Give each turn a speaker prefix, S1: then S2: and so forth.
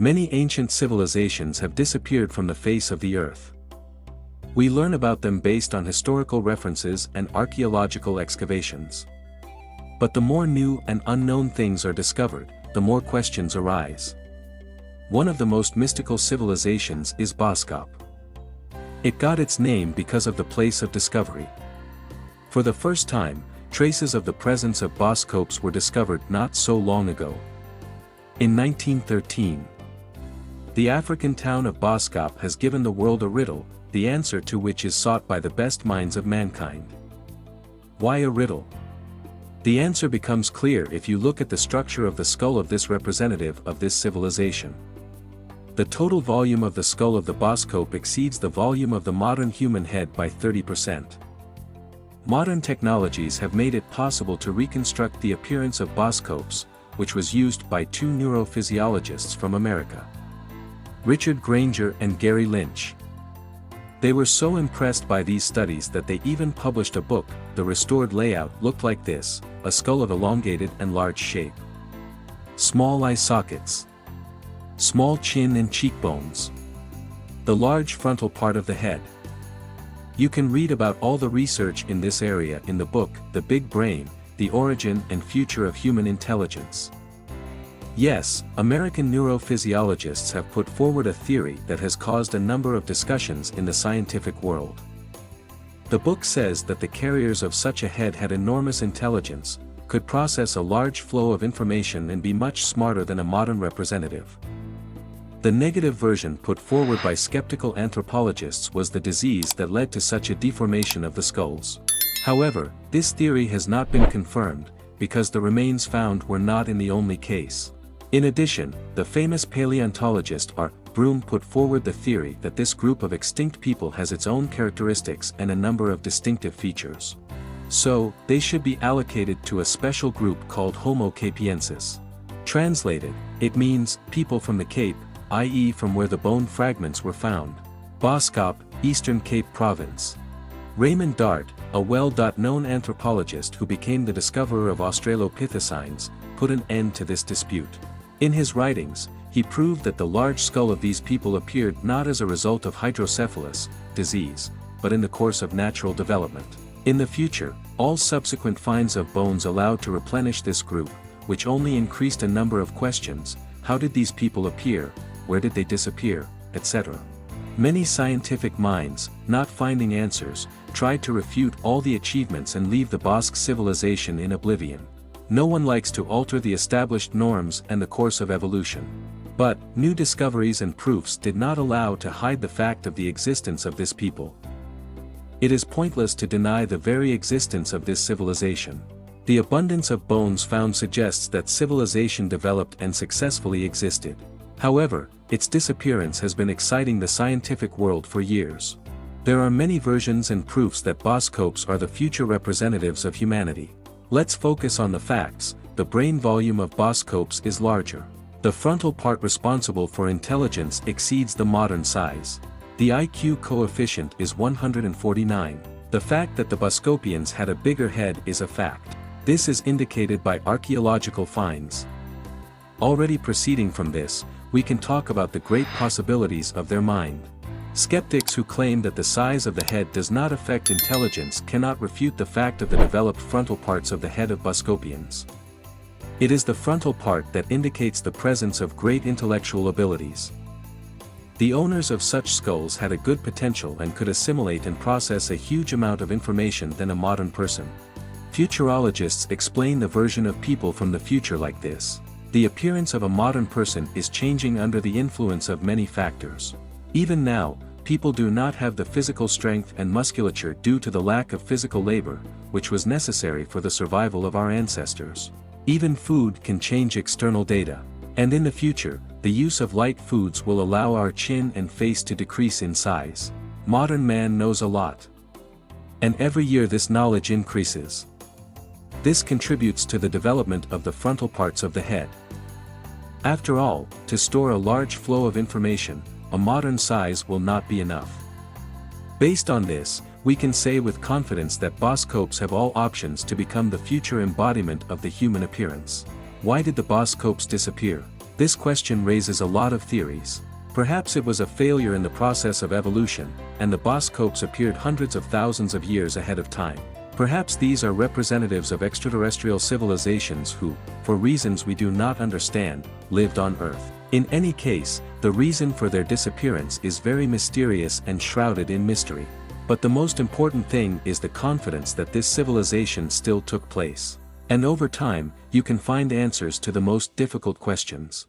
S1: Many ancient civilizations have disappeared from the face of the earth. We learn about them based on historical references and archaeological excavations. But the more new and unknown things are discovered, the more questions arise. One of the most mystical civilizations is Boskop. It got its name because of the place of discovery. For the first time, traces of the presence of Boscopes were discovered not so long ago. In 1913, the African town of Boskop has given the world a riddle, the answer to which is sought by the best minds of mankind. Why a riddle? The answer becomes clear if you look at the structure of the skull of this representative of this civilization. The total volume of the skull of the Boskop exceeds the volume of the modern human head by 30%. Modern technologies have made it possible to reconstruct the appearance of Boscopes, which was used by two neurophysiologists from America, Richard Granger and Gary Lynch. They were so impressed by these studies that they even published a book. The restored layout looked like this: a skull of elongated and large shape, small eye sockets, small chin and cheekbones, the large frontal part of the head. You can read about all the research in this area in the book, The Big Brain, The Origin and Future of Human Intelligence. Yes, American neurophysiologists have put forward a theory that has caused a number of discussions in the scientific world. The book says that the carriers of such a head had enormous intelligence, could process a large flow of information and be much smarter than a modern representative. The negative version put forward by skeptical anthropologists was the disease that led to such a deformation of the skulls. However, this theory has not been confirmed, because the remains found were not in the only case. In addition, the famous paleontologist R. Broom put forward the theory that this group of extinct people has its own characteristics and a number of distinctive features. So, they should be allocated to a special group called Homo capiensis. Translated, it means, people from the Cape, i.e. from where the bone fragments were found. Boskop, Eastern Cape Province. Raymond Dart, a well-known anthropologist who became the discoverer of Australopithecines, put an end to this dispute. In his writings, he proved that the large skull of these people appeared not as a result of hydrocephalus, disease, but in the course of natural development. In the future, all subsequent finds of bones allowed to replenish this group, which only increased a number of questions: how did these people appear, where did they disappear, etc. Many scientific minds, not finding answers, tried to refute all the achievements and leave the Bosk civilization in oblivion. No one likes to alter the established norms and the course of evolution. But, new discoveries and proofs did not allow to hide the fact of the existence of this people. It is pointless to deny the very existence of this civilization. The abundance of bones found suggests that civilization developed and successfully existed. However, its disappearance has been exciting the scientific world for years. There are many versions and proofs that Boscopes are the future representatives of humanity. Let's focus on the facts. The brain volume of Boscopes is larger. The frontal part responsible for intelligence exceeds the modern size. The IQ coefficient is 149. The fact that the Boscopians had a bigger head is a fact. This is indicated by archaeological finds. Already proceeding from this, we can talk about the great possibilities of their mind. Skeptics who claim that the size of the head does not affect intelligence cannot refute the fact of the developed frontal parts of the head of Boscopians. It is the frontal part that indicates the presence of great intellectual abilities. The owners of such skulls had a good potential and could assimilate and process a huge amount of information than a modern person. Futurologists explain the version of people from the future like this: the appearance of a modern person is changing under the influence of many factors. Even now, people do not have the physical strength and musculature due to the lack of physical labor, which was necessary for the survival of our ancestors. Even food can change external data. And in the future, the use of light foods will allow our chin and face to decrease in size. Modern man knows a lot. And every year this knowledge increases. This contributes to the development of the frontal parts of the head. After all, to store a large flow of information, a modern size will not be enough. Based on this, we can say with confidence that Boscopes have all options to become the future embodiment of the human appearance. Why did the Boscopes disappear? This question raises a lot of theories. Perhaps it was a failure in the process of evolution, and the Boscopes appeared hundreds of thousands of years ahead of time. Perhaps these are representatives of extraterrestrial civilizations who, for reasons we do not understand, lived on Earth. In any case, the reason for their disappearance is very mysterious and shrouded in mystery. But the most important thing is the confidence that this civilization still took place. And over time, you can find answers to the most difficult questions.